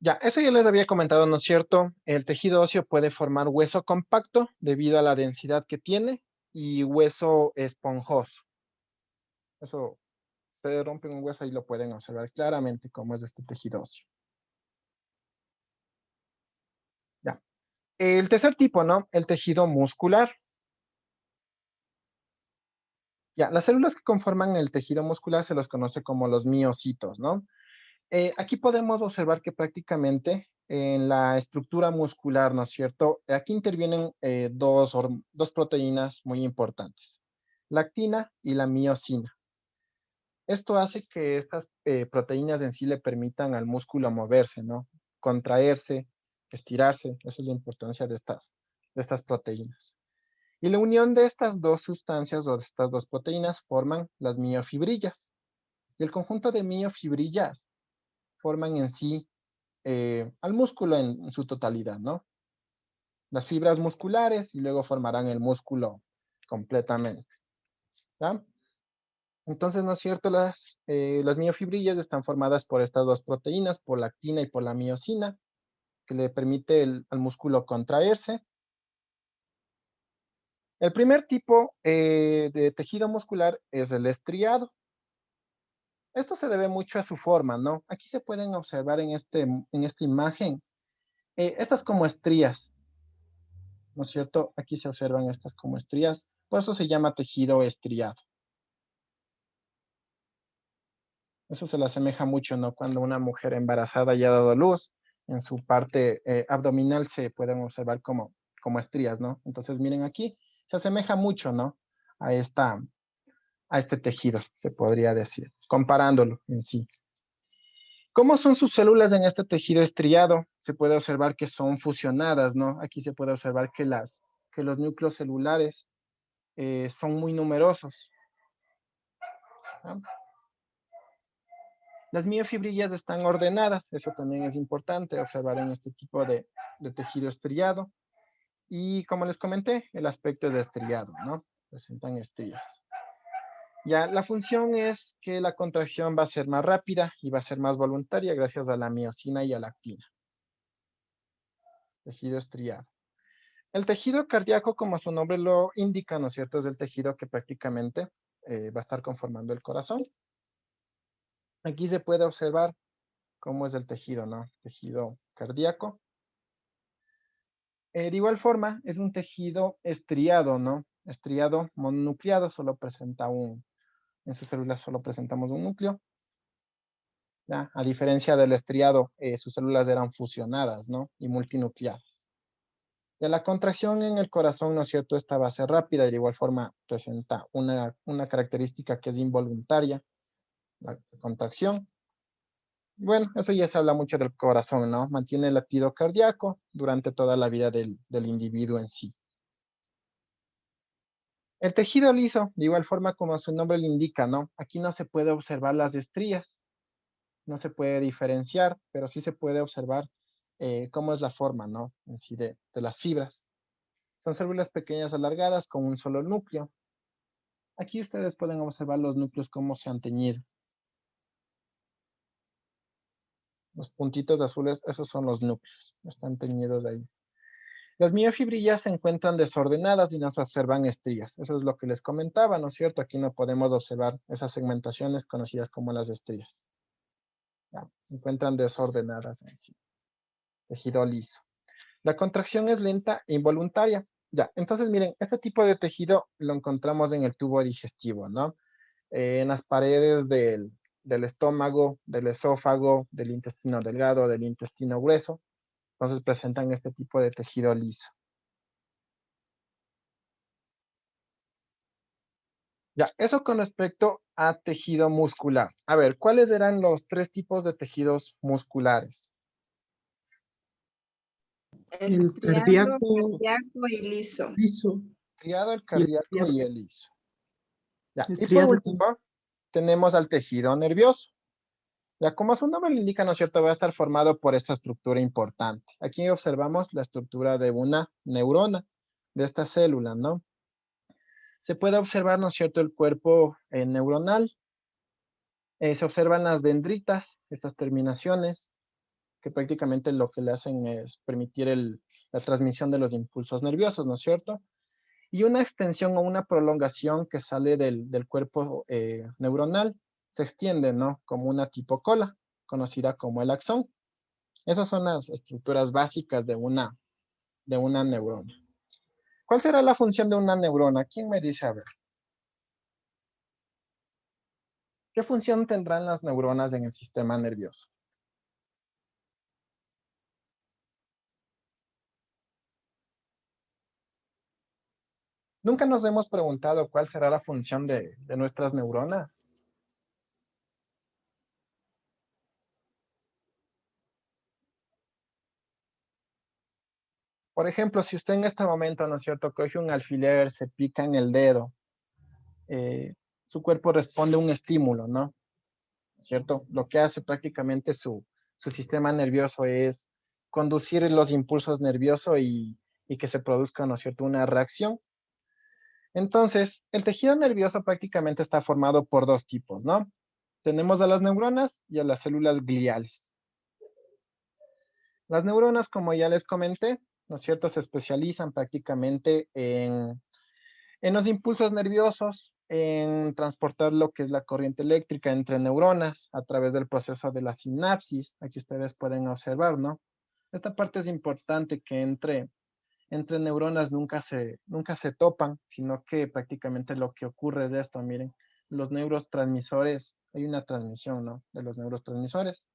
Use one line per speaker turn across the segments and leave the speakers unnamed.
Ya, eso ya les había comentado, ¿no es cierto? El tejido óseo puede formar hueso compacto debido a la densidad que tiene y hueso esponjoso. Eso, ustedes rompen un hueso y lo pueden observar claramente cómo es este tejido óseo. Ya. El tercer tipo, ¿no? El tejido muscular. Ya, las células que conforman el tejido muscular se los conoce como los miocitos, ¿no? Aquí podemos observar que prácticamente en la estructura muscular, ¿no es cierto? Aquí intervienen dos proteínas muy importantes, la actina y la miosina. Esto hace que estas proteínas en sí le permitan al músculo moverse, ¿no? Contraerse, estirarse. Esa es la importancia de estas proteínas. Y la unión de estas dos sustancias o de estas dos proteínas forman las miofibrillas. Y el conjunto de miofibrillas forman en sí al músculo en su totalidad, ¿no? Las fibras musculares y luego formarán el músculo completamente, ¿ya? Entonces, ¿no es cierto? Las miofibrillas están formadas por estas dos proteínas, por la actina y por la miosina, que le permite al músculo contraerse. El primer tipo de tejido muscular es el estriado. Esto se debe mucho a su forma, ¿no? Aquí se pueden observar en esta imagen estas como estrías, ¿no es cierto? Aquí se observan estas como estrías, por eso se llama tejido estriado. Eso se le asemeja mucho, ¿no? Cuando una mujer embarazada ya ha dado luz, en su parte abdominal se pueden observar como estrías, ¿no? Entonces, miren aquí, se asemeja mucho, ¿no? A a este tejido, se podría decir, comparándolo en sí. ¿Cómo son sus células en este tejido estriado? Se puede observar que son fusionadas, ¿no? Aquí se puede observar que los núcleos celulares son muy numerosos, ¿no? Las miofibrillas están ordenadas, eso también es importante observar en este tipo de tejido estriado. Y como les comenté, el aspecto es de estriado, ¿no? Presentan estrías. Ya, la función es que la contracción va a ser más rápida y va a ser más voluntaria gracias a la miosina y a la actina. Tejido estriado. El tejido cardíaco, como su nombre lo indica, ¿no es cierto? Es el tejido que prácticamente va a estar conformando el corazón. Aquí se puede observar cómo es el tejido, ¿no? Tejido cardíaco. De igual forma, es un tejido estriado, ¿no? Estriado mononucleado, en sus células solo presentamos un núcleo. ¿Ya? A diferencia del estriado, sus células eran fusionadas, ¿no? Y multinucleadas. De la contracción en el corazón, ¿no es cierto? Esta va a ser rápida y de igual forma presenta una característica que es involuntaria, la contracción. Bueno, eso ya se habla mucho del corazón, ¿no? Mantiene el latido cardíaco durante toda la vida del individuo en sí. El tejido liso, de igual forma como su nombre le indica, ¿no? Aquí no se puede observar las estrías, no se puede diferenciar, pero sí se puede observar cómo es la forma, ¿no? En sí de las fibras. Son células pequeñas alargadas con un solo núcleo. Aquí ustedes pueden observar los núcleos cómo se han teñido. Los puntitos azules, esos son los núcleos, están teñidos ahí. Las miofibrillas se encuentran desordenadas y no se observan estrías. Eso es lo que les comentaba, ¿no es cierto? Aquí no podemos observar esas segmentaciones conocidas como las estrías. Ya, se encuentran desordenadas en sí. Tejido liso. La contracción es lenta e involuntaria. Ya, entonces miren, este tipo de tejido lo encontramos en el tubo digestivo, ¿no? En las paredes del estómago, del esófago, del intestino delgado, del intestino grueso. Entonces presentan este tipo de tejido liso. Ya, eso con respecto a tejido muscular. A ver, ¿cuáles eran los tres tipos de tejidos musculares?
El
Estriado,
cardíaco
cardíaco y liso.
liso
Criado, el
y el
cardíaco
estriado,
y el liso. Ya, y por
estriado
último, tenemos al tejido nervioso. Ya, como su nombre le indica, ¿no es cierto? Va a estar formado por esta estructura importante. Aquí observamos la estructura de una neurona, de esta célula, ¿no? Se puede observar, ¿no es cierto?, el cuerpo neuronal. Se observan las dendritas, estas terminaciones. que prácticamente lo que le hacen es permitir la transmisión de los impulsos nerviosos, ¿no es cierto? Y una extensión o una prolongación que sale del cuerpo neuronal se extiende, ¿no? Como una tipo cola, conocida como el axón. Esas son las estructuras básicas de una neurona. ¿Cuál será la función de una neurona? ¿Quién me dice? A ver, ¿qué función tendrán las neuronas en el sistema nervioso? Nunca nos hemos preguntado cuál será la función de nuestras neuronas. Por ejemplo, si usted en este momento, ¿no es cierto?, coge un alfiler, se pica en el dedo, eh, su cuerpo responde a un estímulo, ¿no? ¿Cierto? Lo que hace prácticamente su sistema nervioso es conducir los impulsos nerviosos y que se produzca, ¿no es cierto?, una reacción. Entonces, el tejido nervioso prácticamente está formado por dos tipos, ¿no? Tenemos a las neuronas y a las células gliales. Las neuronas, como ya les comenté, ¿no es cierto?, se especializan prácticamente en los impulsos nerviosos, en transportar lo que es la corriente eléctrica entre neuronas a través del proceso de la sinapsis. Aquí ustedes pueden observar, ¿no? Esta parte es importante que entre neuronas nunca se topan, sino que prácticamente lo que ocurre es esto, miren, los neurotransmisores, hay una transmisión, ¿no? De los neurotransmisores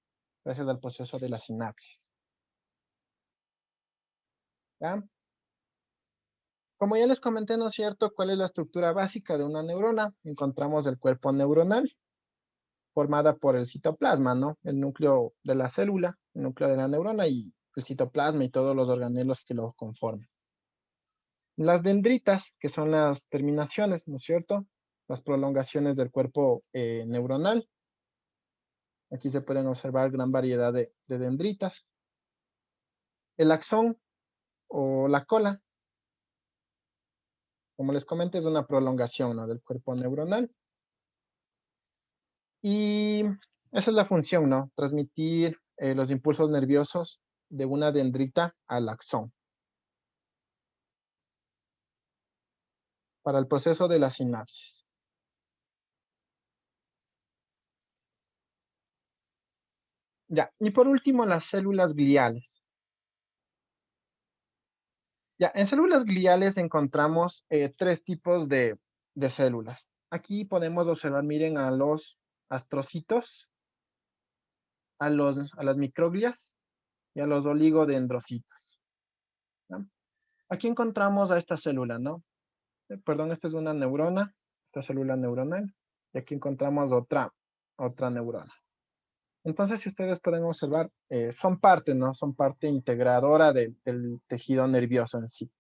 gracias al proceso de la sinapsis. ¿Ya? Como ya les comenté, ¿no es cierto?, ¿cuál es la estructura básica de una neurona? Encontramos el cuerpo neuronal, formada por el citoplasma, ¿no? El núcleo de la célula, el núcleo de la neurona y el citoplasma y todos los organelos que lo conforman. Las dendritas, que son las terminaciones, ¿no es cierto? Las prolongaciones del cuerpo neuronal. Aquí se pueden observar gran variedad de dendritas. El axón o la cola, como les comenté, es una prolongación, ¿no?, del cuerpo neuronal. Y esa es la función, ¿no? Transmitir los impulsos nerviosos de una dendrita al axón para el proceso de la sinapsis. Ya, y por último, las células gliales. Ya, en células gliales encontramos tres tipos de células. Aquí podemos observar, miren, a los astrocitos, a las microglias y a los oligodendrocitos, ¿ya? Aquí encontramos a esta célula, ¿no? Perdón, esta es una neurona, esta célula neuronal, y aquí encontramos otra neurona. Entonces, si ustedes pueden observar, son parte, ¿no? Son parte integradora del tejido nervioso en sí.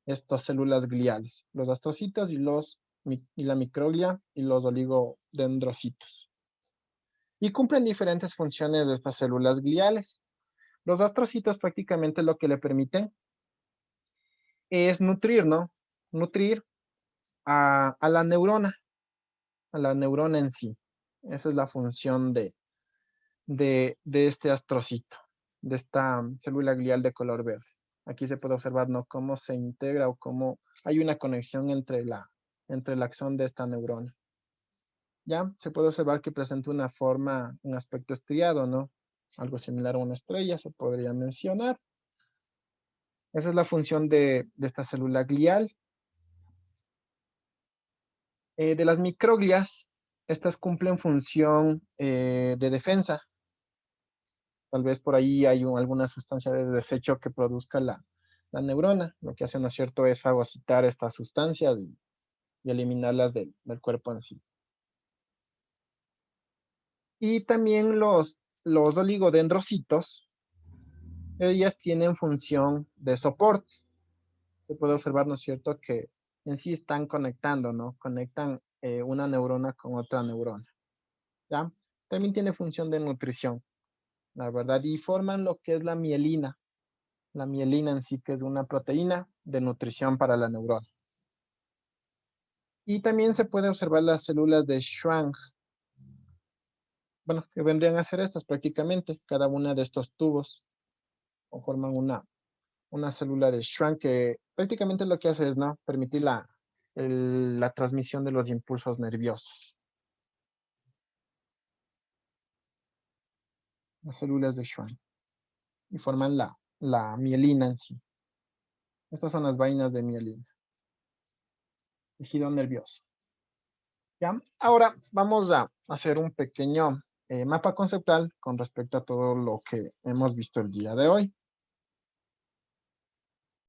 Estas células gliales, los astrocitos y la microglia y los oligodendrocitos. Y cumplen diferentes funciones de estas células gliales. Los astrocitos prácticamente lo que le permiten es nutrir, ¿no? Nutrir a la neurona en sí. Esa es la función de este astrocito, de esta célula glial de color verde. Aquí se puede observar, ¿no?, cómo se integra o cómo hay una conexión entre el axón de esta neurona. Ya se puede observar que presenta una forma, un aspecto estriado, ¿no? Algo similar a una estrella, se podría mencionar. Esa es la función de esta célula glial. De las microglias, estas cumplen función de defensa. Tal vez por ahí hay alguna sustancia de desecho que produzca la neurona. Lo que hace, ¿no es cierto?, es fagocitar estas sustancias y eliminarlas del cuerpo en sí. Y también los oligodendrocitos, ellas tienen función de soporte. Se puede observar, ¿no es cierto?, que en sí están conectando, ¿no? Conectan una neurona con otra neurona, ¿ya? También tiene función de nutrición, la verdad, y forman lo que es la mielina. La mielina en sí, que es una proteína de nutrición para la neurona. Y también se puede observar las células de Schwann. bueno, que vendrían a ser estas prácticamente, cada una de estos tubos conforman una célula de Schwann que prácticamente lo que hace es, ¿no? Permitir la transmisión de los impulsos nerviosos, las células de Schwann, y forman la mielina en sí. Estas son las vainas de mielina, tejido nervioso. ¿Ya? Ahora vamos a hacer un pequeño mapa conceptual con respecto a todo lo que hemos visto el día de hoy.